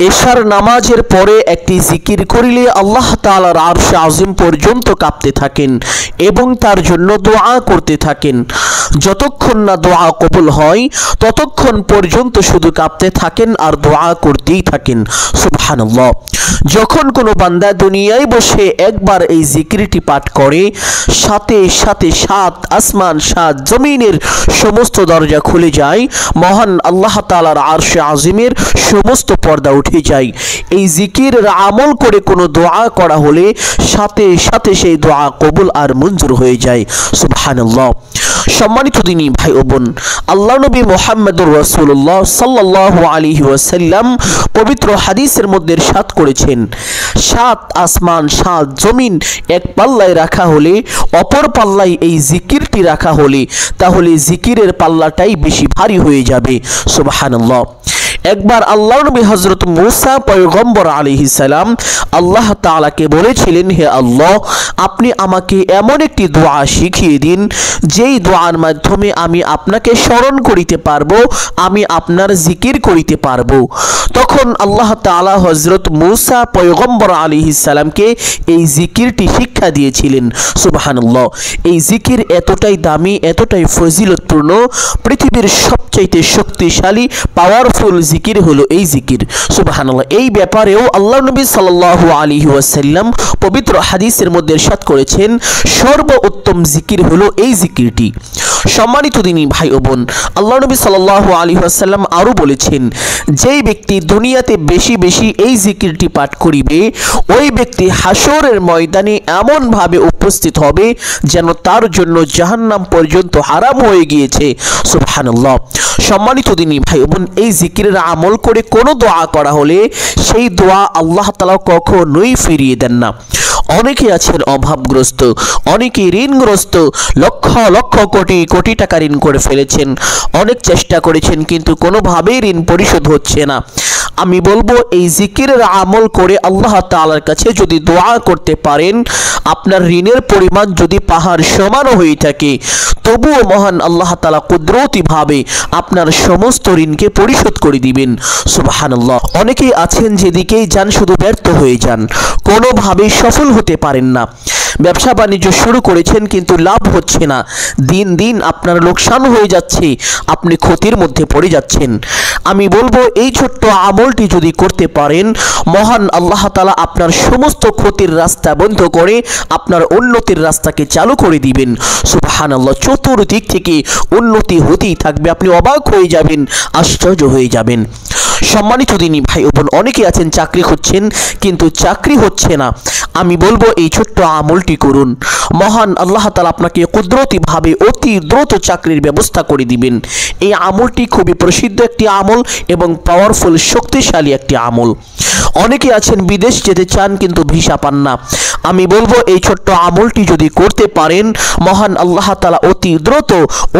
এশার নামাজের পরে একটি জিকির করিলে আল্লাহ তাআলার আরশে আজিম পর্যন্ত কাঁপতে থাকেন এবং তার জন্য দোয়া করতে থাকেন। যতক্ষণ না দোয়া কবুল হয় ততক্ষণ পর্যন্ত শুধু কাঁপতে থাকেন আর দোয়া করতেই থাকেন। সুবহানাল্লাহ। যখন কোনো বান্দা দুনিয়ায় বসে একবার এই জিকিরটি পাঠ করে, সাথে সাথে সাত আসমান সাত জমিনের সমস্ত দরজা খুলে যায়, মহান আল্লাহ তাআলার আরশে আজিমের সমস্ত পর্দা উঠে যায়। এই জিকিরের আমল করে কোনো দোয়া করা হলে সাথে সাথে সেই দোয়া কবুল আর মঞ্জুর হয়ে যায়। সুবহানাল্লাহ। সম্মানিত দিনী ভাই ও বোন, আল্লাহ নবী মুহাম্মদুর রাসূলুল্লাহ সাল্লাল্লাহু আলাইহি ওয়াসাল্লাম পবিত্র হাদিসের মধ্যে ইরশাদ করেছেন, সাত আসমান সাত জমিন এক পাল্লায় রাখা হলে, অপর পাল্লায় এই জিকিরটি রাখা হলে, তাহলে জিকিরের পাল্লাটাই বেশি ভারী হয়ে যাবে। সুবহানাল্লাহ। একবার আল্লাহ নবী হযরত মূসা পয়গম্বর আলাইহিস সালাম আল্লাহ তাআলাকে বলেছিলেন, হে আল্লাহ, আপনি আমাকে এমন একটি দোয়া শিখিয়ে দিন যেই দোয়ার মাধ্যমে আমি আপনাকে স্মরণ করিতে পারবো, আমি আপনার জিকির করিতে পারবো। তখন আল্লাহ তাআলা হযরত মূসা পয়গম্বর আলাইহিস সালামকে এই জিকিরটি শিক্ষা দিয়েছিলেন। সুবহানাল্লাহ। এই জিকির এতটাই দামি, এতটাই ফজিলতপূর্ণ, পৃথিবীর সবচাইতে শক্তিশালী পাওয়ারফুল জিকির হলো এই জিকির। সুবহানাল্লাহ। এই ব্যাপারেও আল্লাহ নবী সাল্লাল্লাহু আলাইহি ওয়াসাল্লাম পবিত্র হাদিসের মধ্যে ইরশাদ করেছেন, সর্বোত্তম জিকির হলো এই জিকিরটি। সম্মানিত দিনী ভাই ও বোন, আল্লাহ নবী সাল্লাল্লাহু আলাইহি ওয়াসাল্লাম আরও বলেছেন, যেই ব্যক্তি দুনিয়াতে বেশি বেশি এই জিকিরটি পাঠ করিবে, ওই ব্যক্তি হাসরের ময়দানে এমনভাবে উপস্থিত হবে যেন তার জন্য জাহান্নাম পর্যন্ত হারাম হয়ে গিয়েছে। সুবহানাল্লাহ। সম্মানিত দিনী ভাই বোন, এই জিকিরের আমল করে কোনো দোয়া করা হলে সেই দোয়া আল্লাহ তাআলা কখনোই ফিরিয়ে দেন না। অনেকে আছেন অভাবগ্রস্ত, অনেকে ঋণগ্রস্ত, লক্ষ লক্ষ কোটি কোটি টাকা ঋণ করে ফেলেছেন, অনেক চেষ্টা করেছেন কিন্তু কোনোভাবেই ঋণ পরিশোধ হচ্ছে না। আমি বলবো, এই জিকিরের আমল করে আল্লাহ তাআলার কাছে যদি দোয়া করতে পারেন, আপনার ঋণের পরিমাণ যদি পাহাড় সমানও হয়ে থাকে, তবুও মহান আল্লাহ তাআলা কুদরতিভাবে আপনার সমস্ত ঋণকে পরিশোধ করে দিবেন। সুবহানাল্লাহ। অনেকেই আছেন যেদিকেই যান শুধু ব্যর্থ হয়ে যান, কোনোভাবেই সফল হতে পারেন না। ব্যবসা বাণিজ্য শুরু করেছেন কিন্তু লাভ হচ্ছে না, দিন দিন আপনার লোকসান হয়ে যাচ্ছে, আপনি ক্ষতির মধ্যে পড়ে যাচ্ছেন। আমি বলবো, এই ছোট্ট আমলটি যদি করতে পারেন, মহান আল্লাহ তাআলা আপনার সমস্ত ক্ষতির রাস্তা বন্ধ করে আপনার উন্নতির রাস্তাকে চালু করে দিবেন। সুবহানাল্লাহ। চতুর্দিক থেকে উন্নতি হতেই থাকবে, আপনি অবাক হয়ে যাবেন, আশ্চর্য হয়ে যাবেন। সম্মানিত দিনী ভাই ও বোন, অনেকে আছেন চাকরি খুঁজছেন কিন্তু চাকরি হচ্ছে না। আমি বলবো, এই ছোট্ট আমলটি করুন, মহান আল্লাহ তাআলা আপনাকে কুদরতিভাবে অতি দ্রুত চাকরির ব্যবস্থা করে দিবেন। এই আমলটি খুবই প্রসিদ্ধ একটি আমল এবং পাওয়ারফুল শক্তিশালী একটি আমল। অনেকে আছেন বিদেশ যেতে চান কিন্তু ভিসা পান না। আমি বলবো, এই ছোট্ট আমলটি যদি করতে পারেন, মহান আল্লাহ তাআলা অতি দ্রুত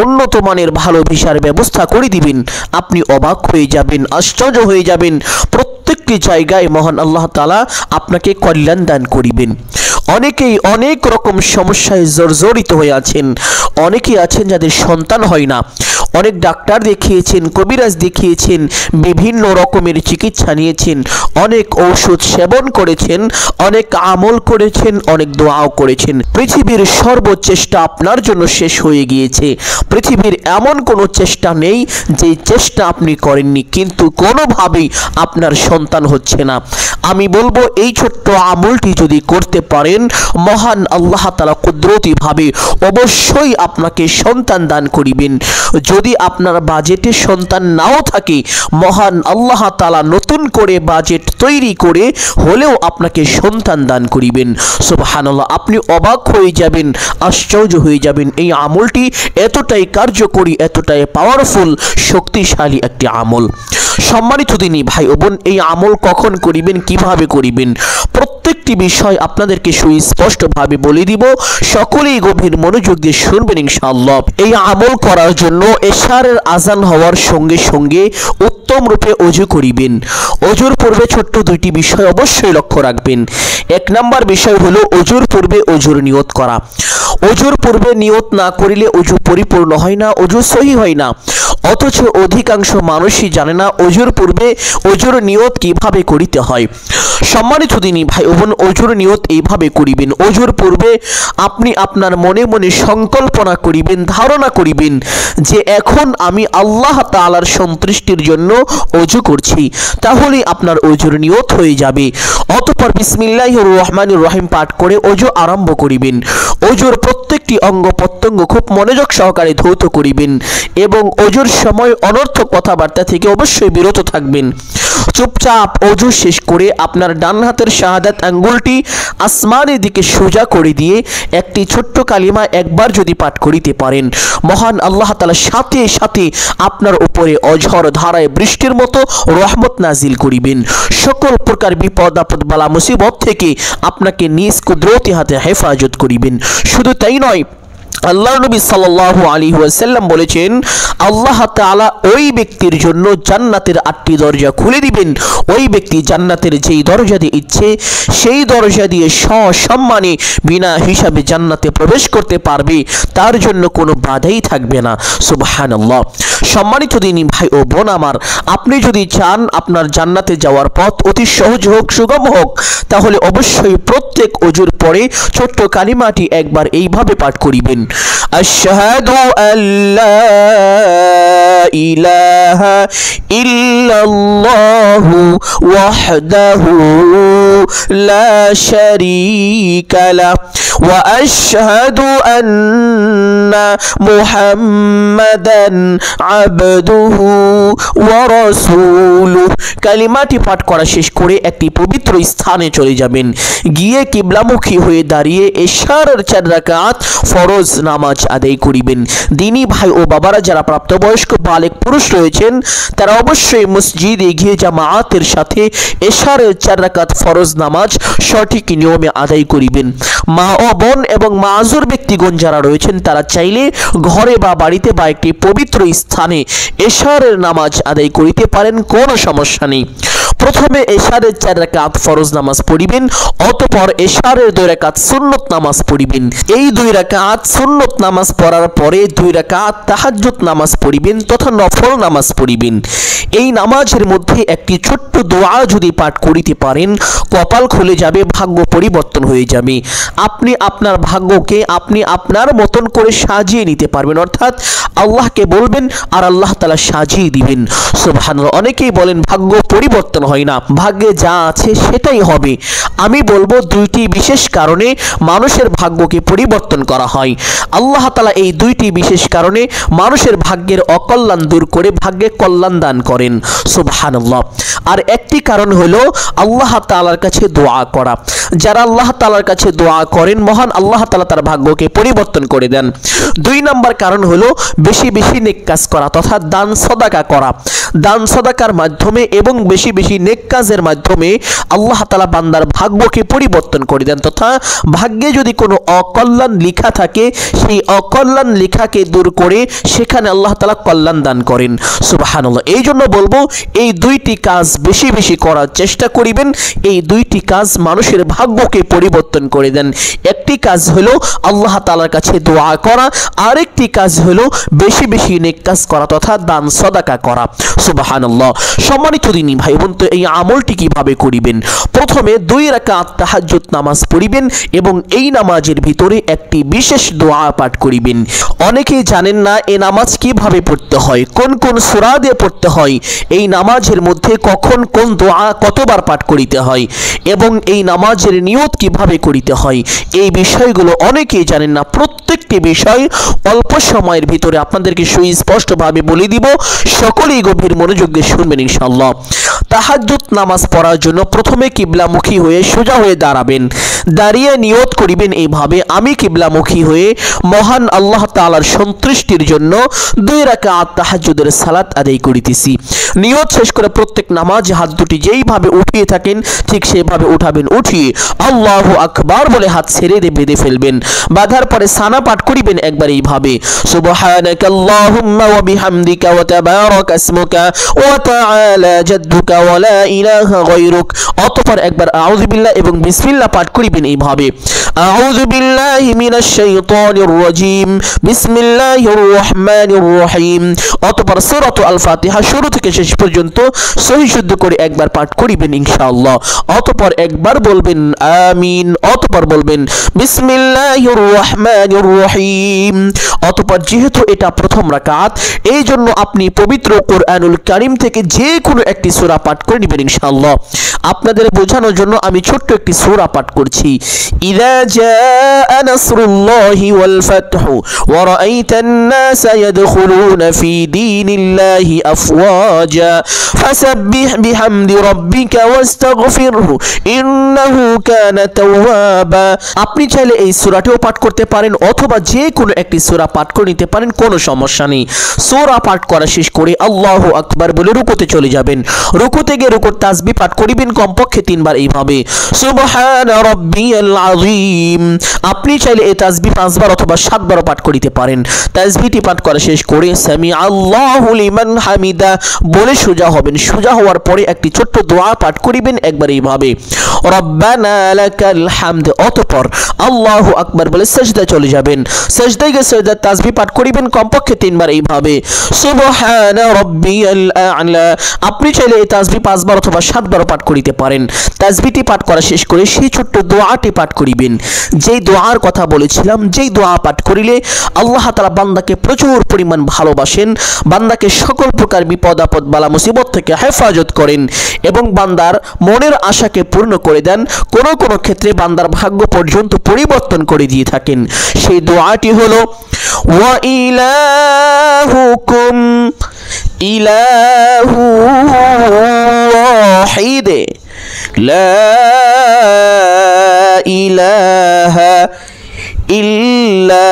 উন্নত মানের ভালো ভিসার ব্যবস্থা করে দিবেন। আপনি অবাক হয়ে যাবেন, আশ্চর্য হয়ে যাবেন। প্রত্যেকটি জায়গায় মহান আল্লাহ তাআলা আপনাকে কল্যাণ দান করিবেন। অনেকেই অনেক রকম সমস্যায় জর্জরিত হয়ে আছেন, অনেকেই আছেন যাদের সন্তান হয় না, অনেক ডাক্তার দেখিয়েছেন, কবিরাজ দেখিয়েছেন, বিভিন্ন রকমের চিকিৎসা নিয়েছেন, অনেক ঔষধ সেবন করেছেন, অনেক আমল করেছেন, অনেক দোয়াও করেছেন। পৃথিবীর সর্বচেষ্টা আপনার জন্য শেষ হয়ে গিয়েছে। পৃথিবীর এমন কোনো চেষ্টা নেই যে চেষ্টা আপনি করেননি, কিন্তু কোনোভাবেই আপনার সন্তান হচ্ছে না। আমি বলবো, এই ছোট্ট আমলটি যদি করতে পারেন, মহান আল্লাহ তাআলা কুদরতিভাবে অবশ্যই আপনাকে সন্তান দান করিবেন। যদি আপনার বাজেটে সন্তান নাও থাকে, মহান আল্লাহ তাআলা নতুন করে বাজেট তৈরি করে হলেও আপনাকে সন্তান দান করিবেন। সুবহানাল্লাহ। আপনি অবাক হয়ে যাবেন, আশ্চর্য হয়ে যাবেন। এই আমলটি এতটাই কার্যকরী, এতটাই পাওয়ারফুল, শক্তিশালী একটি আমল। সম্মানিত দিনী ভাই ও বোন, এই আমল কখন করিবেন, কিভাবে করিবেন, প্রত্যেকটি বিষয় আপনাদেরকে সুস্পষ্টভাবে বলে দিব। সকলেই গভীর মনোযোগ দিয়ে শুনবেন ইনশাআল্লাহ। এই আমল করার জন্য এশারের আজান হওয়ার সঙ্গে সঙ্গে উত্তম রূপে ওযু করিবেন। ওযুর পূর্বে ছোট্ট দুইটি বিষয় অবশ্যই লক্ষ্য রাখবেন। এক নাম্বার বিষয় হলো ওযুর পূর্বে ওযুর নিয়ত করা। ওযুর পূর্বে নিয়ত না করিলে ওযু পরিপূর্ণ হয় না, ওযু সহি হয় না। অথচ অধিকাংশ মানুষই জানে না ওযুর পূর্বে ওযুর নিয়ত কিভাবে করিতে হয়। সম্মানিত দিনী ভাই ও বোন, ওযুর নিয়ত এইভাবে করিবেন। ওযুর পূর্বে আপনি আপনার মনে মনে সংকল্পনা করিবেন, ধারণা করিবেন যে এখন আমি আল্লাহ তাআলার সন্তুষ্টির জন্য ওযু করছি, তাহলে আপনার ওযুর নিয়ত হয়ে যাবে। অতঃপর বিসমিল্লাহির রহমানির রহিম পাঠ করে ওযু আরম্ভ করিবেন। ওযুর প্রত্যেকটি অঙ্গ প্রত্যঙ্গ খুব মনোযোগ সহকারে ধৌত করিবেন এবং ওযুর সময় অনর্থক কথাবার্তা থেকে অবশ্যই বিরত থাকবেন। চুপচাপ ওযু শেষ করে আপনার ডান হাতের শাহাদাত আঙ্গুলটি আসমানের দিকে সোজা করে দিয়ে একটি ছোট্ট কালিমা একবার যদি পাঠ করিতে পারেন, মহান আল্লাহ তাআলা সাথে সাথে আপনার উপরে অঝড় ধারায় বৃষ্টির মতো রহমত নাজিল করিবেন। সকল প্রকার বিপদ আপদ বালা মুসিবত থেকে আপনাকে নিজ কুদরতি হাতে হেফাজত করিবেন। শুধু তাই নয়, আল্লাহ নবী সাল্লাল্লাহু আলাইহি ওয়াসাল্লাম বলেছেন, আল্লাহ তাআলা ওই ব্যক্তির জন্য জান্নাতের 8টি দরজা খুলে দিবেন। ওই ব্যক্তি জান্নাতের যেই দরজা দিয়ে ইচ্ছে সেই দরজা দিয়ে সসম্মানে বিনা হিসাবে জান্নাতে প্রবেশ করতে পারবে, তার জন্য কোনো বাধাই থাকবে না। সুবহানাল্লাহ। সম্মানিত দিনী ভাই ও বোন আমার, আপনি যদি চান আপনার জান্নাতে যাওয়ার পথ অতি সহজ হোক, সুগম হোক, তাহলে অবশ্যই প্রত্যেক ওযুর পরে ছোট্ট কালিমাটি একবার এইভাবে পাঠ করিবেন, আশহাদু আল্লা ইলাহা ইল্লাল্লাহু ওয়াহদাহু লা শারীকা লাহ ওয়া আশহাদু আন্না মুহাম্মাদান আবদুহু ওয়া রাসূলুহু। কালিমাটি পাঠ করা শেষ করে একটি পবিত্র স্থানে চলে যাবেন। গিয়ে কিবলামুখী হয়ে দাঁড়িয়ে এশার 4 রাকাত ফরজ নামাজ আদায় করিবেন। দিনী ভাই ও বাবারা, যারা প্রাপ্তবয়স্ক বালেগ পুরুষ রয়েছেন তারা অবশ্যই মসজিদে গিয়ে জামায়াতের সাথে এশার 4 রাকাত ফরজ নামাজ সঠিক নিয়মে আদায় করিবেন। মা ও বোন এবং মাযুর ব্যক্তিগণ যারা রয়েছেন তারা চাইলে ঘরে বা বাড়িতে বা একটি পবিত্র স্থানে এশারের নামাজ আদায় করিতে পারেন, কোনো সমস্যা নেই। প্রথমে এশারের 4 রাকাত ফরজ নামাজ পড়িবেন, অতঃপর এশারের 2 রাকাত সুন্নত নামাজ পড়িবেন। এই 2 রাকাত সুন্নত নামাজ পড়ার পরে 2 রাকাত তাহাজ্জুদ নামাজ পড়িবেন তথা নফল নামাজ পড়িবেন। এই নামাজের মধ্যে একটি ছোট্ট দোয়া যদি পাঠ করিতে পারেন, কপাল খুলে যাবে, ভাগ্য পরিবর্তন হয়ে যাবে। আপনি আপনার ভাগ্যকে আপনি আপনার মতন করে সাজিয়ে নিতে পারবেন, অর্থাৎ আল্লাহকে বলবেন আর আল্লাহ তাআলা সাজিয়ে দিবেন। সুবহানাল্লাহ। অনেকেই বলেন ভাগ্য পরিবর্তন হয় না, ভাগ্যে যা আছে সেটাই হবে। আমি বলবো 2টি বিশেষ কারণে মানুষের ভাগ্যকে পরিবর্তন করা হয়। আল্লাহ তাআলা এই 2টি বিশেষ কারণে মানুষের ভাগ্যের অকল্যাণ দূর করে ভাগ্যে কল্যাণ দান করেন। সুবহানাল্লাহ। আর একটি কারণ হলো আল্লাহ তাআলার কাছে দোয়া করা। যারা আল্লাহ তাআলার কাছে দোয়া করেন, মহান আল্লাহ তাআলা তার ভাগ্যকে পরিবর্তন করে দেন। 2 নম্বর কারণ হলো বেশি বেশি নেক কাজ করা তথা দান সদাকা করা। দান সদাকার মাধ্যমে এবং বেশি বেশি নেক কাজের মাধ্যমে আল্লাহ তাআলা বান্দার ভাগ্যকে পরিবর্তন করে দেন তথা ভাগ্যে যদি কোনো অকল্যাণ লেখা থাকে সেই অকল্যাণ লেখাকে দূর করে সেখানে আল্লাহ তাআলা কল্যাণ দান করেন। সুবহানাল্লাহ। এই জন্য বলবো এই 2টি কাজ বেশি বেশি করার চেষ্টা করিবেন। এই 2টি কাজ মানুষের ভাগ্যকে পরিবর্তন করে দেন। একটি কাজ হলো আল্লাহ তাআলার কাছে দোয়া করা, আরেকটি কাজ হলো বেশি বেশি নেক কাজ করা তথা দান সদাকা করা। সুবহানাল্লাহ। সম্মানিত দিনী ভাই বোন, তো এই আমলটি কিভাবে করিবেন? প্রথমে 2 রাকাত তাহাজ্জুদ নামাজ পড়িবেন এবং এই নামাজের ভিতরে একটি বিশেষ দোয়া পাঠ করিবেন। অনেকেই জানেন না এই নামাজ কিভাবে পড়তে হয়, কোন কোন সূরা দিয়ে পড়তে হয়, এই নামাজের মধ্যে কখন কোন দোয়া কতবার পাঠ করিতে হয় এবং এই নামাজের নিয়ত কিভাবে করিতে হয়, এই বিষয়গুলো অনেকেই জানেন না। প্রত্যেকটি বিষয় অল্প সময়ের ভিতরে আপনাদেরকে সুস্পষ্টভাবে বলে দিব, সকলেই গভীর মনোযোগ দিয়ে শুনবেন ইনশাআল্লাহ। তাহাজ্জুদ নামাজ পড়ার জন্য প্রথমে কিবলামুখী হয়ে সোজা হয়ে দাঁড়াবেন। দাঁড়িয়ে নিয়ত করিবেন এইভাবে, আমি কিবলামুখী হয়ে মহান আল্লাহ তাআলার সন্তুষ্টির জন্য 2 রাকাত তাহাজ্জুদের সালাত আদায় করিতেছি। নিয়ত শেষ করে প্রত্যেক নামাজে হাত দুটি যেইভাবে উঠিয়ে থাকেন ঠিক সেভাবে উঠাবেন। উঠিয়ে আল্লাহু আকবার বলে হাত ছেড়ে দিয়ে বেঁধে ফেলবেন। বাঁধার পরে সানা পাঠ করিবেন একবার এইভাবে, সুবহানাকাল্লাহুম্মা ওয়া বিহামদিকা ওয়া তাবারাকা ইসমুকা ওয়া তাআলা জাদ্দুকা ওয়া লা ইলাহা গায়রুক। অতঃপর একবার আউযু বিল্লাহ এবং বিসমিল্লাহ পাঠ করিবেন এইভাবে, আউযু বিল্লাহি মিনাশ শাইতানির রাজীম, বিসমিল্লাহির রহমানির রহিম। অতঃপর সূরাতুল আল ফাতিহা শুরু থেকে শেষ পর্যন্ত সহি শুদ্ধ করে একবার পাঠ করিবেন ইনশাআল্লাহ। অতঃপর একবার বলবেন আমিন। অতঃপর বলবেন বিসমিল্লাহির রহমানির রহিম। অতঃপর যেহেতু এটা প্রথম রাকাত, এই জন্য আপনি পবিত্র কোরআনুল কারীম থেকে যে কোনো একটি সূরা পাঠ করে নেবেন ইনশাআল্লাহ। আপনাদের বোঝানোর জন্য আমি ছোট্ট একটি সূরা পাঠ করছি। ইযা জাআ নাসরুল্লাহি ওয়াল ফাতহু ওয়া রাআইতান নাসা ইয়াদখুলুনা ফি দীনিল্লাহি আফওয়াজা ফাসাব্বিহ বিহামদি রাব্বিকা ওয়াস্তাগফিরহু ইন্নাহু কানা তাওয়াবা। আপনি চাইলে এই সূরাটিও পাঠ করতে পারেন অথবা যে কোনো একটি সূরা পাঠ করে নিতে পারেন, কোনো সমস্যা নেই। সূরা পাঠ করা শেষ করে আল্লাহু আকবার বলে রুকুতে চলে যাবেন। রুকুতে গিয়ে রুকুর তাসবিহ পাঠ করিবেন কমপক্ষে 3 বার এইভাবে, সুবহানা রাব্বিয়াল আযীম। আপনি চাইলে এই তাসবিহ 5 বার অথবা 7 বার পাঠ করিতে পারেন। তাসবিহটি পাঠ করা শেষ করে সামি আল্লাহু লিমান হামিদা বলে সোজা হবেন। সোজা হওয়ার পরে একটি ছোট্ট দোয়া পাঠ করিবেন একবার এইভাবে, রব্বানা লাকাল হামদ। অতঃপর আল্লাহু আকবার বলে সিজদায় চলে যাবেন। সিজদায় গিয়ে সিজদার তাসবিহ পাঠ করিবেন কমপক্ষে 3 বার এইভাবে, সুবহানা রাব্বিয়াল আ'লা। আপনি চাইলে এই তাসবিহ 5 বার অথবা 7 বার পাঠ করিতে পারেন। তাসবিহটি পাঠ করা শেষ করে সেই ছোট্ট দোয়াটি পাঠ করিবেন, যেই দোয়ার কথা বলেছিলাম, যেই দোয়া পাঠ করিলে আল্লাহ তাআলা বান্দাকে প্রচুর পরিমাণ ভালোবাসেন, বান্দাকে সকল প্রকার বিপদ আপদ বালা মুসিবত থেকে হেফাজত করেন এবং বান্দার মনের আশাকে পূর্ণ করে দেন। কোনো কোনো ক্ষেত্রে বান্দার ভাগ্য পর্যন্ত পরিবর্তন করে দিয়ে থাকেন। সেই দোয়াটি হলো ওয়া ইলাহুকুম ইলাহু ওয়াহিদ লা ইলাহা ইল্লা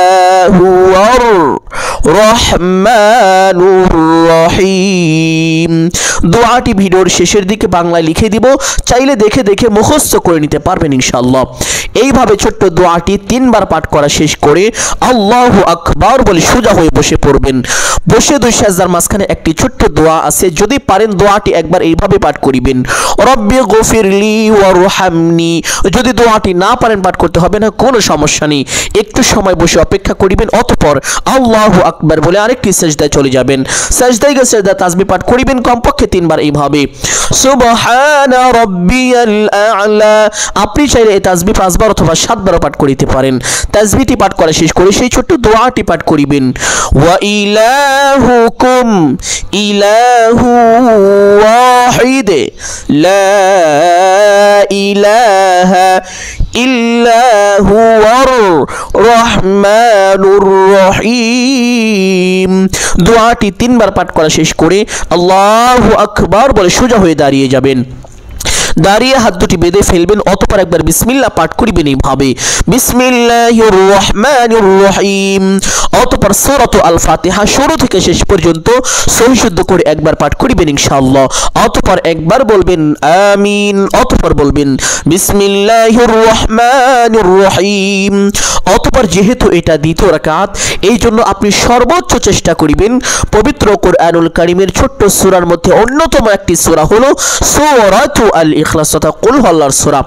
হুয়ার রহমানুর রহিম। দোয়াটি ভিডিওর শেষের দিকে বাংলায় লিখে দিব, চাইলে দেখে দেখে মুখস্থ করে নিতে পারবেন ইনশাআল্লাহ। এইভাবে ছোট্ট দোয়াটি 3 বার পাঠ করা শেষ করে আল্লাহু আকবার বলে সোজা হয়ে বসে পড়বেন। বসে 2 সাজদার মাঝখানে একটি ছোট্ট দোয়া আছে, যদি পারেন দোয়াটি একবার এইভাবে পাঠ করিবেন, রব্বি গফিরলি ওয়ারহামনি। যদি দোয়াটি না পারেন পাঠ করতে হবে না, কোনো সমস্যা নেই। একটু সময় বসে অপেক্ষা করিবেন। অতঃপর আল্লাহু আকবার বলে আরেকটি সিজদায় চলে যাবেন। সিজদায় গিয়ে সিজদা তাসবিহ পাঠ করিবেন কমপক্ষে 3 বার এইভাবে, সুবহানা রাব্বিয়াল আ'লা। আপনি চাইলে এই তাসবিহ 5 বার অথবা 7 বার পাঠ করিতে পারেন। তাসবিহটি পাঠ করা শেষ করে সেই ছোট্ট দোয়াটি পাঠ করিবেন, ওয়া ইলাহুকুম ইলাহু ওয়াহিদ লা ইলাহা ইল্লা হুয়ার রহমানুর রহিম। দোয়াটি 3 বার পাঠ করা শেষ করে আল্লাহু আকবার বলে সোজা হয়ে দাঁড়িয়ে যাবেন। দাঁড়িয়ে হাত দুটি বেঁধে ফেলবেন। অতঃপর একবার বিসমিল্লাহ পাঠ করিবেন এইভাবে, বিসমিল্লাহির রহমানির রহিম। অতঃপর সূরাতুল আল ফাতিহা শুরু থেকে শেষ পর্যন্ত সহি শুদ্ধ করে একবার পাঠ করিবেন ইনশাআল্লাহ। অতঃপর একবার বলবেন আমিন। অতঃপর বলবেন বিসমিল্লাহির রহমানির রহিম। অতঃপর যেহেতু এটা দ্বিতীয় রাকাত, এই জন্য আপনি সর্বোচ্চ চেষ্টা করিবেন পবিত্র কোরআনুল কারীমের ছোট্ট সূরার মধ্যে অন্যতম একটি সূরা হলো সূরাতুল আল ইখলাস তথা কুল হুয়াল্লাহর সূরা।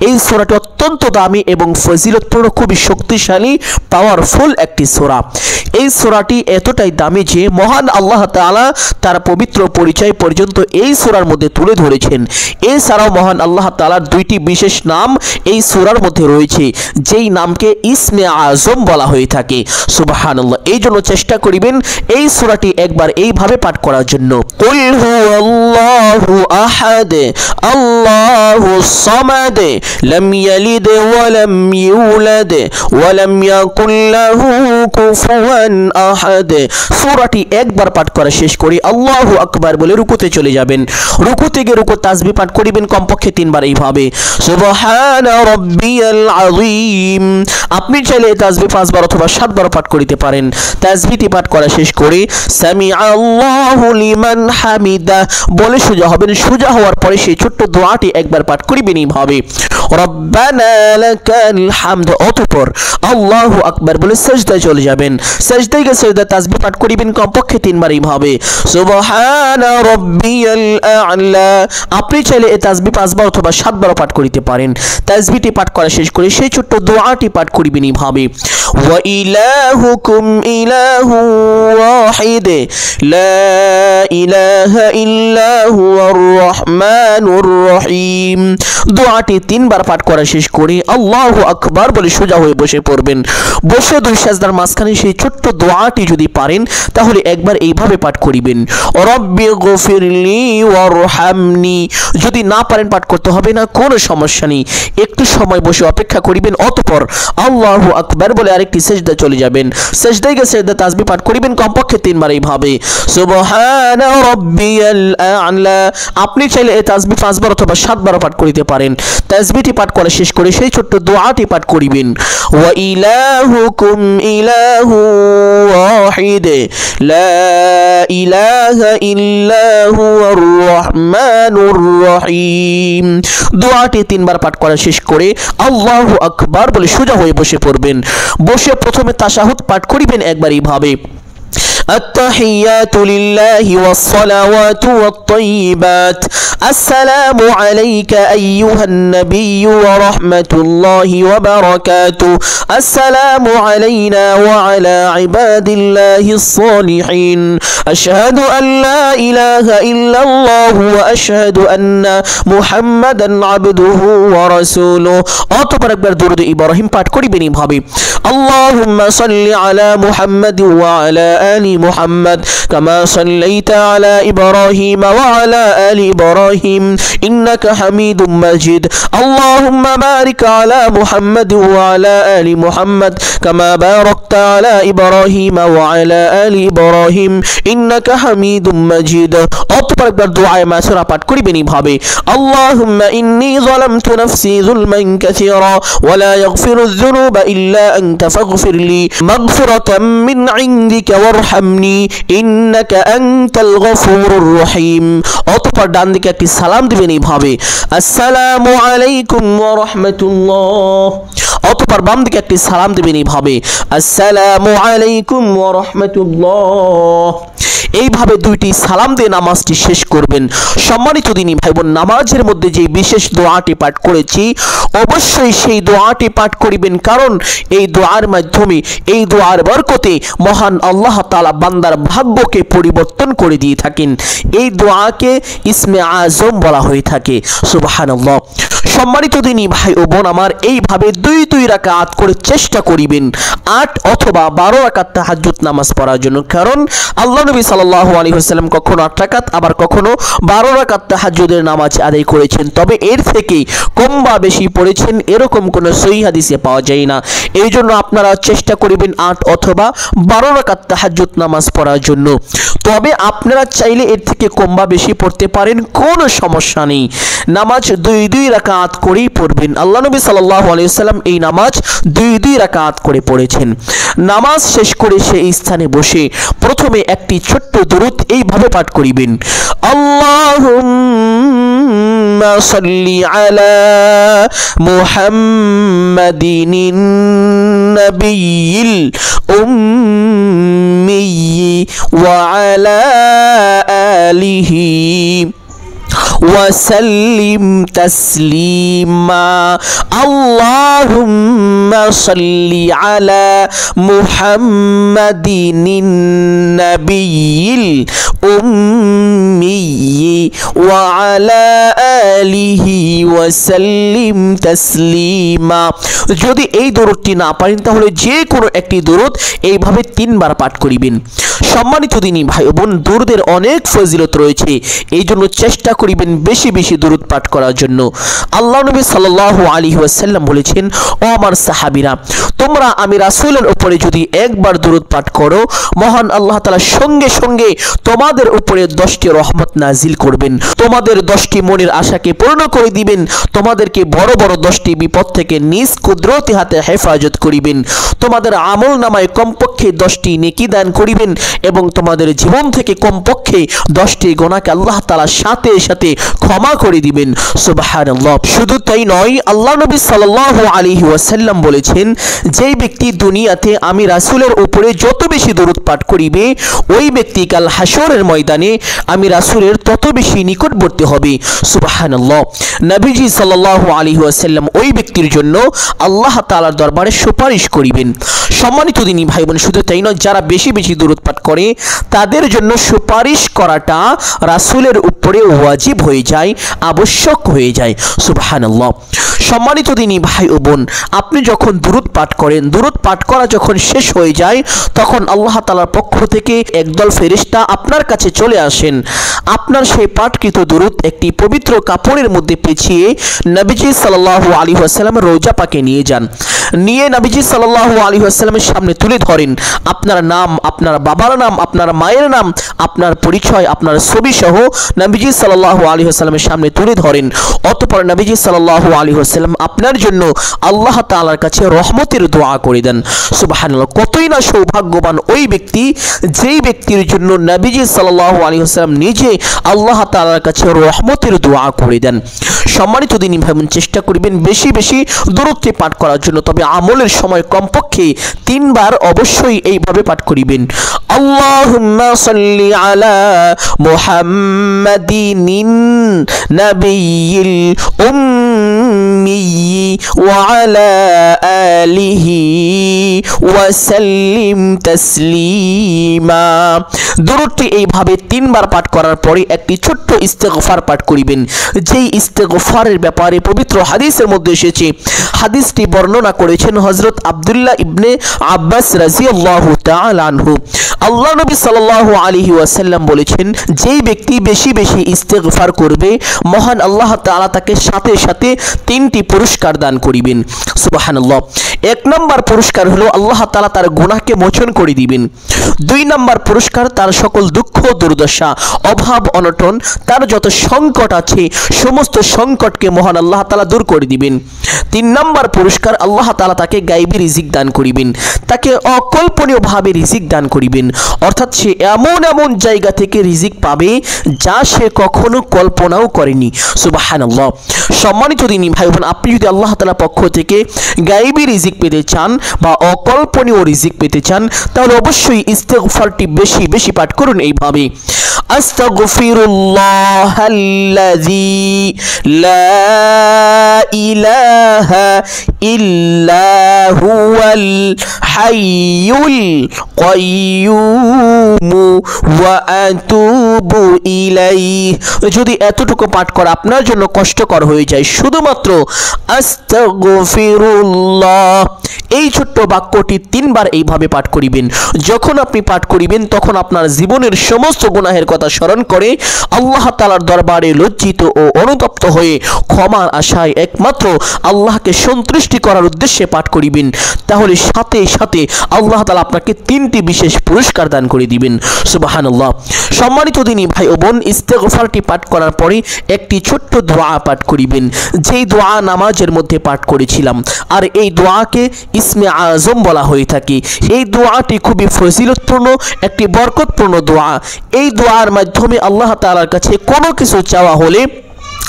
এই সূরাটি অত্যন্ত দামি এবং ফজিলতপূর্ণ, খুবই শক্তিশালী পাওয়ারফুল একটি সূরা। এই সূরাটি এতটাই দামি যে মহান আল্লাহ তাআলা তার পবিত্র পরিচয় পর্যন্ত এই সূরার মধ্যে তুলে ধরেছেন। এছাড়াও মহান আল্লাহ তাআলার 2টি বিশেষ নাম এই সূরার মধ্যে রয়েছে, যেই নামকে ইসমে আজম বলা হয়ে থাকে। সুবহানাল্লাহ। এই জন্য চেষ্টা করিবেন এই সূরাটি একবার এইভাবে পাঠ করার জন্য, কুল হুয়াল্লাহু আহাদ আল্লাহুস সামাদ লাম ইয়ালিদ ওয়া লাম ইউলাদ ওয়া লাম ইয়াকুল লাহু কুফুয়ান আহাদ। সূরাটি একবার পাঠ করা শেষ করে আল্লাহু আকবার বলে রুকুতে চলে যাবেন। রুকুতে গিয়ে রুকুর তাসবিহ পাঠ করিবেন কমপক্ষে 3 বার এইভাবে, সুবহানা রাব্বিয়াল আযীম। আপনি চাইলে তাসবিহ 5 বার অথবা 7 বার পাঠ করিতে পারেন। তাসবিহটি পাঠ করা শেষ করে সামি আল্লাহু লিমান হামিদা বলে সোজা হবেন। সোজা হওয়ার পরে সেই ছোট্ট দোয়াটি একবার তিনবার পাঠ করিবেন এইভাবে রব্বানা লাকাল হামদ। অতঃপর আল্লাহু আকবার বলে সিজদায় চলে যাবেন। সিজদায় গিয়ে সিজদা তাসবিহ পাঠ করিবেন কমপক্ষে তিনবার এইভাবে সুবহানা রাব্বিয়াল আ'লা। আপনি চাইলে এই তাসবিহ 5 বার অথবা 7 বার পাঠ করিতে পারেন। তাসবিহটি পাঠ করা শেষ করে সেই ছোট্ট দোয়াটি পাঠ করিবেন এইভাবে ওয়া ইলাহুকুম ইলাহু ওয়াহিদ লা ইলাহা ইল্লা হুয়ার রহমানুর রহিম। দোয়াটি 3 বার পাঠ করা শেষ করে আল্লাহু আকবার বলে সোজা হয়ে বসে পড়বেন। বসে দুই সিজদার মাঝখানে সেই ছোট্ট দোয়াটি যদি পারেন তাহলে একবার এইভাবে পাঠ করিবেন রব্বি গফিরলি ওয়ারহামনি। যদি না পারেন পাঠ করতে হবে না, কোনো সমস্যা নেই, একটু সময় বসে অপেক্ষা করিবেন। অতঃপর আল্লাহু আকবার বলে আরেকটি সিজদা চলে যাবেন। সিজদায় গিয়ে সিজদা তাসবিহ পাঠ করিবেন কমপক্ষে 3 বার এইভাবে সুবহানা রাব্বিয়াল আ'লা। আপনি চাইলে এই তাসবিহ 5 বার অথবা 7 বার পাঠ করিতে পারেন। তাসবিহটি পাঠ করা শেষ করে সেই ছোট্ট দোয়াটি পাঠ করিবেন ওয়া ইলাহুকুম ইলাহু ওয়াহিদ লা ইলাহা ইল্লা হুয়ার রহমানুর রহিম। দোয়াটি 3 বার পাঠ করা শেষ করে আল্লাহু আকবার বলে সোজা হয়ে বসে পড়বেন। বসে প্রথমে তাশাহুদ পাঠ করিবেন একবার এইভাবে التحيات لله والصلوات والطيبات السلام عليك أيها النبي ورحمة الله وبركاته السلام علينا وعلى عباد الله الصالحين أشهد أن لا إله إلا الله وأشهد أن محمدا عبده ورسوله। অতঃপর একবার দুরূদ ইব্রাহিম পাঠ করিবেন এইভাবে আল্লাহুম্মা সাল্লি আলা মুহাম্মাদ ওয়া আলা আলি محمد كما صليت على إبراهيم وعلى آل إبراهيم إنك حميد مجيد اللهم بارك على محمد وعلى آل محمد كما باركت على إبراهيم وعلى آل إبراهيم إنك حميد مجيد। অতঃপর একবার দুআয়ে মাসুরা পাঠ করিবেন এইভাবে আল্লাহুম্মা ইন্নী যালামতু নাফসি যুলমান কাসীরা ওয়া লা ইয়াগফিরুয যুনুবা ইল্লা আনতা ফাগফিরলি মাগফিরাতাম মিন ইনদিকা ওয়ারহামনি ইন্নাকা আনতাল গফুরুর রহিম। অতঃপর ডান দিকে একটি সালাম দিবেন এইভাবে আসসালামু আলাইকুম ওয়া রাহমাতুল্লাহ। অতঃপর বাম দিকে একটি সালাম দিবেন এইভাবে আসসালামু আলাইকুম ওয়া রাহমাতুল্লাহ। এইভাবে দুইটি সালাম দিয়ে নামাজটি শেষ করবেন। সম্মানিত দিনী ভাই বোন, নামাজের মধ্যে যে বিশেষ দোয়াটি পাঠ করেছি অবশ্যই সেই দোয়াটি পাঠ করিবেন, কারণ এই দোয়ার মাধ্যমে, এই দোয়ার বরকতে মহান আল্লাহ তাআলা বান্দার ভাগ্যকে পরিবর্তন করে দিয়ে থাকেন। এই দোয়াকে ইসমে আজম বলা হয়ে থাকে। সুবহানাল্লাহ। সম্মানিত দিনী ভাই ও বোন আমার, এইভাবে দুই রাকাত করে চেষ্টা করিবেন 8 অথবা 12 রাকাত তাহাজ্জুদ নামাজ পড়ার জন্য, কারণ আল্লাহ নবী সাল্লাল্লাহু আলাইহি ওয়াসাল্লাম কখনো 8 রাকাত আবার কখনো 12 রাকাত তাহাজ্জুদের নামাজ আদায় করেছেন। তবে এর থেকে কম বা বেশি পড়েছেন এরকম কোনো সহিহ হাদিসে পাওয়া যায় না। এই জন্য আপনারা চেষ্টা করিবেন 8 অথবা 12 রাকাত তাহাজ্জুদ নামাজ পড়ার জন্য। তবে আপনারা চাইলে এর থেকে কম বা বেশি পড়তে পারেন, কোনো সমস্যা নেই। নামাজ দুই রাকাত করেই পড়বেন। আল্লাহ নবী সাল্লাল্লাহু আলাইহি ওয়াসাল্লাম এই নামাজ দুই রাকাত করে পড়েছেন। নামাজ শেষ করে সেই স্থানে বসে প্রথমে একটি ছোট্ট দুরূদ এইভাবে পাঠ করিবেন আল্লাহুম্মা সাল্লি আলা মুহাম্মাদিন নাবিয়্যিল উম্মি ওয়া আলা আলিহি وسلم تسليما اللهم صل على محمد النبي الأمي وعلى آله وسلم تسليما। যদি এই দরুদটি না পারেন তাহলে যে কোনো একটি দরুদ এইভাবে 3 বার পাঠ করিবেন। সম্মানিত দিনী ভাই বোন, দরুদের অনেক ফজিলত রয়েছে, এই জন্য চেষ্টা করিবেন বেশি বেশি দরুদ পাঠ করার জন্য। আল্লাহ নবী সাল্লাল্লাহু আলাইহি ওয়াসাল্লাম বলেছেন, ও আমার সাহাবীরা, তোমরা আমি রাসূলের উপরে যদি একবার দরুদ পাঠ করো, মহান আল্লাহ তাআলা সঙ্গে সঙ্গে তোমাদের উপরে 10টি রহমত নাজিল করবেন, তোমাদের 10টি মনের আশাকে পূর্ণ করে দিবেন, তোমাদেরকে বড় বড় 10টি বিপদ থেকে নিজ কুদরতি হাতে হেফাজত করিবেন, তোমাদের আমল নামায় কমপক্ষে 10টি নেকি দান করিবেন এবং তোমাদের জীবন থেকে কমপক্ষে 10টি গুনাহকে আল্লাহ তাআলা সাথে সাথে ক্ষমা করে দিবেন। সুবহানাল্লাহ। শুধু তাই নয়, আল্লাহ নবী সাল্লাল্লাহু আলাইহি ওয়াসাল্লাম বলেছেন, যেই ব্যক্তি দুনিয়াতে আমি রাসূলের উপরে যত বেশি দরুদ পাঠ করিবে, ওই ব্যক্তি কাল হাশরের ময়দানে আমি রাসূলের তত বেশি নিকটবর্তী হবে। সুবহানাল্লাহ। নবীজি সাল্লাল্লাহু আলাইহি ওয়াসাল্লাম ওই ব্যক্তির জন্য আল্লাহ তাআলার দরবারে সুপারিশ করিবেন। সম্মানিত দিনী ভাই বোন, শুধু তাই নয়, যারা বেশি বেশি দরুদ পাঠ করে তাদের জন্য সুপারিশ করাটা রাসূলের উপরে ওয়াজিব হয়ে যায়, আবশ্যক হয়ে যায়। সুবহানাল্লাহ। সম্মানিত দিনী ভাই ও বোন, আপনি যখন দরুদ পাঠ করেন, দরুদ পাঠ করা যখন শেষ হয়ে যায়, তখন আল্লাহ তাআলার পক্ষ থেকে একদল ফেরেশতা আপনার কাছে চলে আসেন। আপনার সেই পাঠকৃত দরুদ একটি পবিত্র কাপড়ের মধ্যে পেঁচিয়ে নবীজি সাল্লাল্লাহু আলাইহি ওয়াসাল্লামের রওজা পাকে নিয়ে যান। নিয়ে নবীজি সাল্লাল্লাহু আলাইহি ওয়াসাল্লামের সামনে তুলে ধরেন। আপনার নাম, আপনার বাবার নাম, আপনার মায়ের নাম, আপনার পরিচয়, আপনার ছবি সহ নবীজি সাল্লাল্লাহু আলাইহি ওয়াসাল্লামের সামনে তুলে ধরেন। অতঃপর নবীজি সাল্লাল্লাহু আলাইহি ওয়াসাল্লাম আপনার জন্য আল্লাহ তাআলার কাছে রহমতের দোয়া করে দেন। সুবহানাল্লাহ। কতই না সৌভাগ্যবান ওই ব্যক্তি, যেই ব্যক্তির জন্য নবীজি সাল্লাল্লাহু আলাইহি ওয়াসাল্লাম নিজে আল্লাহ তাআলার কাছে রহমতের দোয়া করে দেন। সম্মানিত দিনী ভাই বোন, চেষ্টা করবেন বেশি বেশি দরুদটি পাঠ করার জন্য। তবে আমলের সময় কমপক্ষে 3 বার অবশ্যই এইভাবে পাঠ করিবেন। আল্লাহুম্মা সাল্লি আলা মুহাম্মাদিন নাবিয়্যিল উম্মি ওয়া আলা আলিহি ওয়া সাল্লিম তাসলিমা। দরুদটি এইভাবে 3 বার পাঠ করার পরে একটি ছোট্ট ইস্তেগফার পাঠ করিবেন। যেই ইস্তেগফারের ব্যাপারে পবিত্র হাদিসের মধ্যে এসেছে, হাদিসটি বর্ণনা করেছেন হযরত আব্দুল্লাহ ইবনে আব্বাস রাদিয়াল্লাহু তাআলা আনহু। আল্লাহ নবী সাল্লাল্লাহু আলাইহি ওয়াসাল্লাম বলেছেন, যেই ব্যক্তি বেশি বেশি ইস্তেগফার করবে, মহান আল্লাহ তাআলা তাকে সাথে সাথে 3টি পুরস্কার দান করিবেন। সুবহানাল্লাহ। 1 নম্বর পুরস্কার হলো আল্লাহ তাআলা তার গুনাহকে মোচন করে দিবেন। 2 নম্বর পুরস্কার তার সকল দুঃখ দুর্দশা, অভাব অনটন, তার যত সংকট আছে সমস্ত সংকটকে মহান আল্লাহ তাআলা দূর করে দিবেন। 3 নম্বর পুরস্কার আল্লাহ তাআলা তাকে গায়বী রিজিক দান করিবেন, তাকে অকল্পনীয়ভাবে রিজিক দান করিবেন। অর্থাৎ সে এমন এমন জায়গা থেকে রিজিক পাবে যা সে কখনো কল্পনাও করেনি। সুবহানাল্লাহ। সম্মানিত দিনী ভাই বোন, আপনি যদি আল্লাহ তাআলার পক্ষ থেকে গায়বী রিজিক পেতে চান বা অকল্পনীয় রিজিক পেতে চান, তাহলে অবশ্যই ইস্তেগফারটি বেশি বেশি পাঠ করুন এইভাবে। আস্তাগফিরুল্লাহাল্লাযী লা ইলাহা ইল্লা হুয়াল হাইয়ুল কাইয়্যুম ওয়া আতুবু ইলাইহি। যদি এতটুকু পাঠ করা আপনার জন্য কষ্টকর হয়ে যায়, শুধুমাত্র আস্তাগফিরুল্লাহ এই ছোট্ট বাক্যটি 3 বার এইভাবে পাঠ করিবেন। যখন আপনি পাঠ করিবেন, তখন আপনার জীবনের সমস্ত গুনাহের কথা স্মরণ করে আল্লাহ তাআলার দরবারে লজ্জিত ও অনুতপ্ত হয়ে ক্ষমার আশায় একমাত্র আল্লাহকে সন্তুষ্টি করার উদ্দেশ্যে পাঠ করিবেন। তাহলে সাথে সাথে আল্লাহ তাআলা আপনাকে 3টি বিশেষ পুরস্কার দান করে দিবেন। সুবহানাল্লাহ। সম্মানিত দিনী ভাই ও বোন, ইস্তেগফারটি পাঠ করার পরে একটি ছোট্ট দোয়া পাঠ করিবেন, যেই দোয়া নামাজের মধ্যে পাঠ করেছিলাম। আর এই দোয়াকে ইসমে আজম বলা হয়ে থাকে। এই দোয়াটি খুবই ফজিলতপূর্ণ, একটি বরকতপূর্ণ দোয়া। এই দোয়ার মাধ্যমে আল্লাহ তাআলার কাছে কোনো কিছু চাওয়া হলে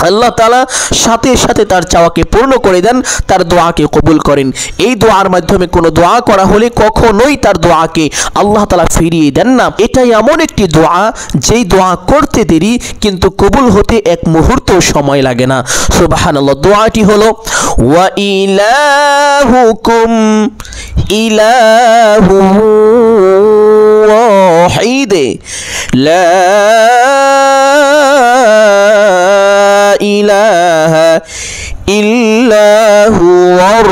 আল্লাহ তাআলা সাথে সাথে তার চাওয়াকে পূর্ণ করে দেন, তার দোয়াকে কবুল করেন। এই দোয়ার মাধ্যমে কোনো দোয়া করা হলে কখনোই তার দোয়াকে আল্লাহ তাআলা ফিরিয়ে দেন না। এটাই এমন একটি দোয়া, যেই দোয়া করতে দেরি কিন্তু কবুল হতে 1 মুহূর্ত সময় লাগে না। সুবহানাল্লাহ। দোয়াটি হলো ওয়া ইলাহুকুম ইলাহু ওয়াহিদ লা ইলাহা ইল্লা হুয়ার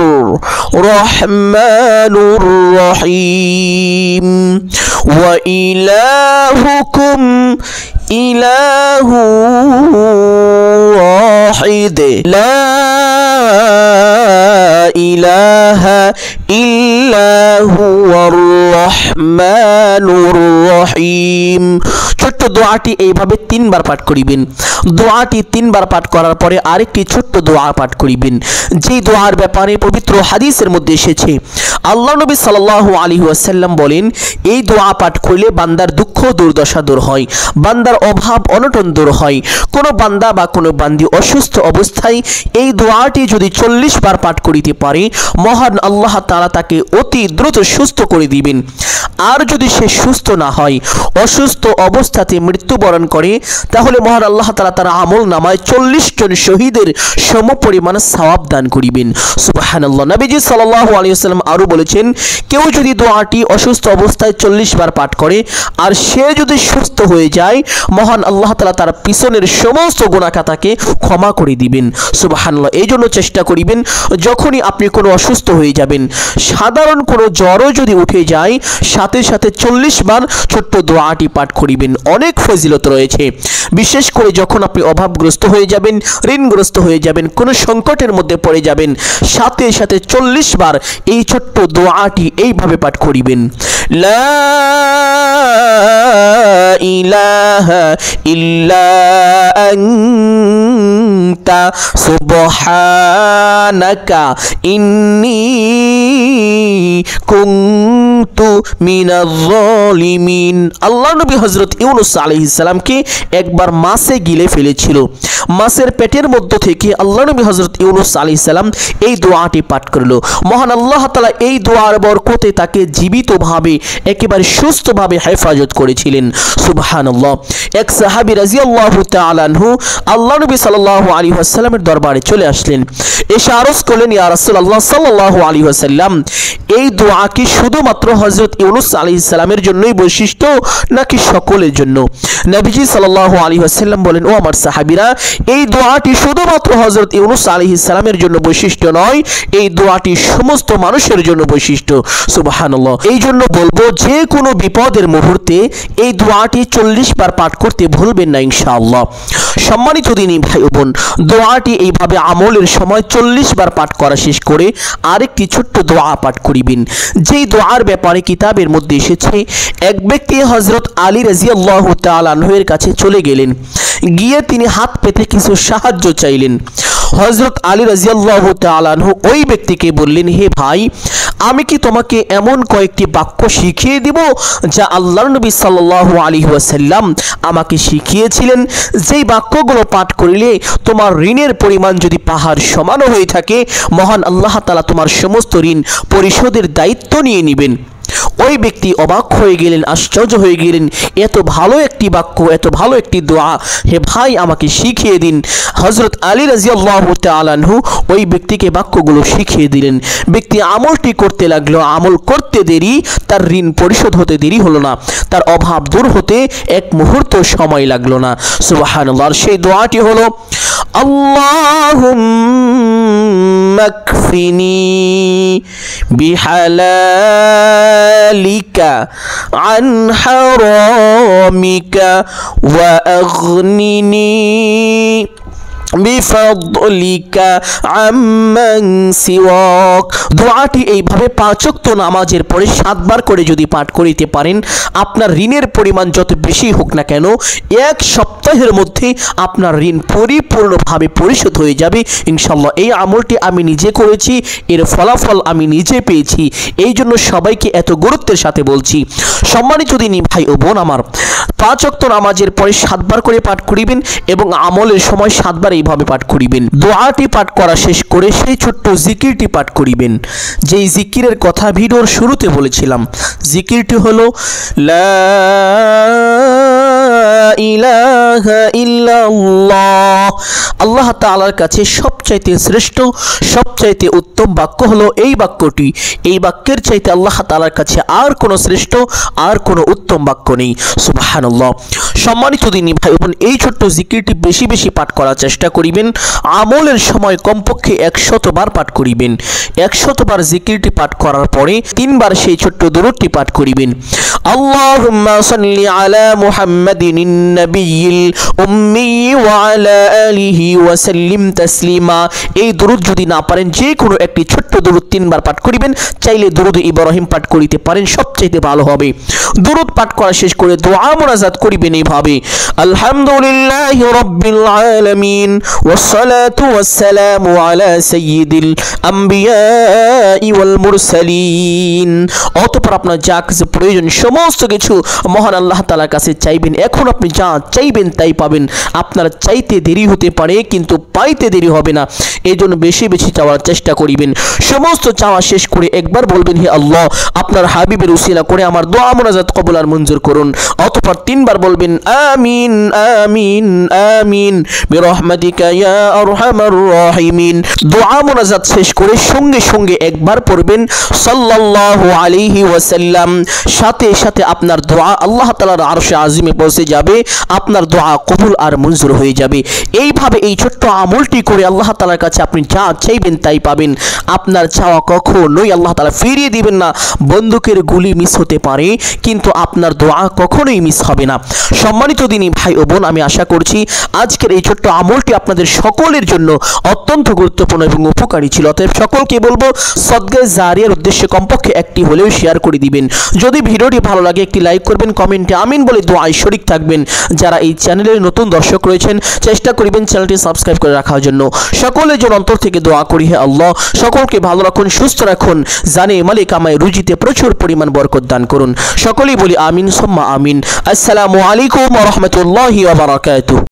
রহমানুর রহিম ওয়া ইলাহুকুম ইলাহু ওয়াহিদ লা ইলাহা ইল্লা হুয়ার রহমানুর রহিম। ছোট্ট দোয়াটি এইভাবে 3 বার পাঠ করিবেন। দোয়াটি 3 বার পাঠ করার পরে আরেকটি ছোট্ট দোয়া পাঠ করিবেন, যেই দোয়ার ব্যাপারে পবিত্র হাদিসের মধ্যে এসেছে। আল্লাহ নবী সাল্লাল্লাহু আলাইহি ওয়াসাল্লাম বলেন, এই দোয়া পাঠ করলে বান্দার দুঃখ দুর্দশা দূর হয়, বান্দার অভাব অনটন দূর হয়। কোনো বান্দা বা কোনো বান্দি অসুস্থ অবস্থায় এই দোয়াটি যদি 40 বার পাঠ করিতে পারে, মহান আল্লাহ তাআলা তাকে অতি দ্রুত সুস্থ করে দিবেন। আর যদি সে সুস্থ না হয়, অসুস্থ অবস্থাতে মৃত্যুবরণ করে, তাহলে মহান আল্লাহ তাআলা তার আমল নামায় 40 জন শহীদের সমপরিমাণ সওয়াব দান করিবেন। সুবহানাল্লাহ। নবীজি সাল্লাল্লাহু আলাইহি ওয়াসাল্লাম আরো বলেছেন, কেউ যদি দোয়াটি অসুস্থ অবস্থায় 40 বার পাঠ করে আর সে যদি সুস্থ হয়ে যায়, মহান আল্লাহ তাআলা তার পিছনের সমস্ত গুনাহ খাতাকে ক্ষমা করে দিবেন। সুবহানাল্লাহ। এই জন্য চেষ্টা করিবেন, যখনই আপনি কোনো অসুস্থ হয়ে যাবেন, সাধারণ কোনো জ্বরও যদি উঠে যায়, সাথে সাথে 40 বার ছোট্ট দোয়াটি পাঠ করিবেন। অনেক ফজিলত রয়েছে। বিশেষ করে যখন আপনি অভাবগ্রস্ত হয়ে যাবেন, ঋণগ্রস্ত হয়ে যাবেন, কোনো সংকটের মধ্যে পড়ে যাবেন, সাথে সাথে 40 বার এই ছোট্ট দোয়াটি এইভাবে পাঠ করিবেন। লা ইলাহা ইল্লা আনতা সুবহানাকা ইন্নী কুনতু মিনাজ জালিমিন। আল্লাহ নবী হযরত ইউনূস আলাইহিস সালামকে একবার মাছে গিলে ফেলেছিল। মাছের পেটের মধ্য থেকে আল্লাহ নবী হযরত ইউনূস আলাইহিস সালাম এই দোয়াটি পাঠ করলো। মহান আল্লাহ তাআলা এই দোয়ার বরকতে তাকে জীবিতভাবে একেবারে সুস্থভাবে হেফাজত করেছিলেন। সুবহানাল্লাহ। এক সাহাবী রাদিয়াল্লাহু তাআলা আনহু আল্লাহ নবী সাল্লাল্লাহু আলাইহি ওয়াসাল্লামের দরবারে চলে আসলেন। এসে আরজ করলেন, ইয়া রাসূলুল্লাহ সাল্লাল্লাহু আলাইহি ওয়াসাল্লাম, এই দোয়া কি শুধুমাত্র হযরত ইউনূস আলাইহিস সালামের জন্যই বৈশিষ্ট্য নাকি সকলের জন্য? নবীজি সাল্লাল্লাহু আলাইহি ওয়াসাল্লাম বলেন, ও আমার সাহাবীরা, এই দোয়াটি শুধুমাত্র হযরত ইউনূস আলাইহিস সালামের জন্য বৈশিষ্ট্য নয়, এই দোয়াটি সমস্ত মানুষের জন্য বৈশিষ্ট্য। সুবহানাল্লাহ। এই জন্য বলবো, যে কোনো বিপদের মুহূর্তে এই দোয়াটি 40 বার পাঠ করতে ভুলবেন না ইনশাআল্লাহ। সম্মানিত দিনী ভাই ও বোন, দোয়াটি এইভাবে আমলের সময় 40 বার পাঠ করা শেষ করে আরেকটি ছোট্ট দোয়া পাঠ করিবেন, যেই দোয়ার ব্যাপারে কিতাবের মধ্যে এসেছে। এক ব্যক্তি হযরত আলী রাদিয়াল্লাহু তাআলা আনহুর কাছে চলে গেলেন, গিয়ে তিনি হাত পেতে কিছু সাহায্য চাইলেন। হযরত আলী রাদিয়াল্লাহু তাআলা আনহু ওই ব্যক্তিকে বললেন, হে ভাই, আমি কি তোমাকে এমন কয়েকটি বাক্য শিখিয়ে দিব যা আল্লাহর নবী সাল্লাল্লাহু আলাইহি ওয়াসাল্লাম আমাকে শিখিয়েছিলেন, যেই বাক্যগুলো পাঠ করিলে তোমার ঋণের পরিমাণ যদি পাহাড় সমানও হয়ে থাকে, মহান আল্লাহ তাআলা তোমার সমস্ত ঋণ পরিশোধের দায়িত্ব নিয়ে নেবেন। ওই ব্যক্তি অবাক হয়ে গেলেন, আশ্চর্য হয়ে গেলেন, এত ভালো একটি বাক্য, এত ভালো একটি দোয়া, হে ভাই আমাকে শিখিয়ে দিন। হযরত আলী রাদিয়াল্লাহু তাআলা আনহু ওই ব্যক্তিকে বাক্যগুলো শিখিয়ে দিলেন। ব্যক্তি আমলটি করতে লাগলো। আমল করতে দেরি, তার ঋণ পরিশোধ হতে দেরি হলো না, তার অভাব দূর হতে এক মুহূর্ত সময় লাগলো না। সুবহানাল্লাহ। সেই দোয়াটি হলো, আল্লাহুম্মা কফিনি বিহালালিকা আন হারামিকা ওয়া আগনিনি বিফাদলিকা আম্মান সিওয়াক। দোয়াটি এইভাবে 5 ওয়াক্ত নামাজের পরে 7 বার করে যদি পাঠ করিতে পারেন, আপনার ঋণের পরিমাণ যত বেশি হোক না কেন, 1 সপ্তাহের মধ্যে আপনার ঋণ পরিপূর্ণভাবে পরিশোধ হয়ে যাবে ইনশাআল্লাহ। এই আমলটি আমি নিজে করেছি, এর ফলাফল আমি নিজে পেয়েছি, এই জন্য সবাইকে এত গুরুত্বের সাথে বলছি। সম্মানিত দিনী ভাই ও বোন আমার, 5 ওয়াক্ত নামাজের পরে 7 বার করে পাঠ করিবেন এবং আমলের সময় 7 বার এইভাবে পাঠ করিবেন। দোয়াটি পাঠ করা শেষ করে সেই ছোট্ট জিকিরটি পাঠ করিবেন, যেই জিকিরের কথা ভিডিওর শুরুতে বলেছিলাম। জিকিরটি হলো, লা ইলাহা ইল্লাল্লাহ। আল্লাহ তাআলার কাছে সবচাইতে শ্রেষ্ঠ, সবচাইতে উত্তম বাক্য হলো এই বাক্যটি। এই বাক্যের চাইতে আল্লাহ তাআলার কাছে আর কোনো শ্রেষ্ঠ, আর কোনো উত্তম বাক্য নেই। সুবহানাল্লাহ। সম্মানিত দিনী ভাই বোন, এই ছোট্ট জিকিরটি বেশি বেশি পাঠ করার চেষ্টা করিবেন আমলের সময় কমপক্ষে 100 বার পাঠ করিবেন। 100 বার জিকিরটি পাঠ করার পরে 3 বার সেই ছোট্ট দরুদটি পাঠ করিবেন। আল্লাহুম্মা সাল্লি আলা মুহাম্মাদিন নাবিয়্যিল উম্মি ওয়া আলা আলিহি ওয়া সাল্লিম তাসলিমা। এই দরুদ যদি না পারেন যে কোনো একটি ছোট্ট দরুদ 3 বার পাঠ করিবেন। চাইলে দরুদ ইব্রাহিম পাঠ করিতে পারেন, সবচেয়ে ভালো হবে। দরুদ পাঠ করা শেষ করে দোয়া মুনাজাত করিবেন এইভাবে: আলহামদুলিল্লাহি রাব্বিল আলামিন ওয়াস সালাতু ওয়াস সালামু আলা সাইয়্যিদিল আমবিয়াই ওয়াল মুরসালিন। অতঃপর আপনার যা কিছু প্রয়োজন সমস্ত কিছু মহান আল্লাহ তাআলার কাছে চাইবেন। এখন আপনি যা চাইবেন তাই পাবেন। আপনার চাইতে দেরি হতে পারে কিন্তু পাইতে দেরি হবে না, এই জন্য বেশি বেশি চাওয়ার চেষ্টা করিবেন। সমস্ত চাওয়া শেষ করে একবার বলবেন, হে আল্লাহ, আপনার হাবিবের উসিলা করে আমার দোয়া মুনাজাত কবুল আর মঞ্জুর করুন। অতঃপর 3 বার বলবেন আমিন আমিন আমিন বিরহমাতিকা ইয়া আরহামার রাহিমিন। দোয়া মুনাজাত শেষ করে সঙ্গে সঙ্গে একবার পড়বেন সাল্লাল্লাহু আলাইহি ওয়াসাল্লাম। সাথে সাথে আপনার দোয়া আল্লাহ তাআলার আরশে আজিমে পৌঁছে যাবে, আপনার দোয়া কবুল আর মঞ্জুর হয়ে যাবে। এইভাবে এই ছোট্ট আমলটি করে আল্লাহ তাআলার কাছে আপনি যা চাইবেন তাই পাবেন। আপনার চাওয়া কখনোই আল্লাহ তাআলা ফিরিয়ে দিবেন না। বন্দুকের গুলি মিস হতে পারে কিন্তু আপনার দোয়া কখনোই মিস হবে না। সম্মানিত দিনী ভাই ও বোন, আমি আশা করছি আজকের এই ছোট্ট আমলটি আপনাদের সকলের জন্য অত্যন্ত গুরুত্বপূর্ণ এবং উপকারী ছিল। অতএব সকলকে বলবো সদকায়ে জারিয়ার উদ্দেশ্যে কমপক্ষে একটি হলেও শেয়ার করে দিবেন। যদি ভিডিওটি ভালো লাগে একটি লাইক করবেন, কমেন্টে আমিন বলে দোয়ায় শরীক থাকবেন। যারা এই চ্যানেলের নতুন দর্শক রয়েছেন চেষ্টা করিবেন চ্যানেলটি সাবস্ক্রাইব করে রাখার জন্য। সকলের জন্য অন্তর থেকে দোয়া করি, হে আল্লাহ সকলকে ভালো রাখুন, সুস্থ রাখুন, জানে মালিক আমায় রুজিতে প্রচুর পরিমাণ বরকত দান করুন। সকলেই বলি আমিন সুম্মা আমিন। আসসালামু আলাইকুম ওয়া রাহমাতুল্লাহি ওয়া বারাকাতুহু।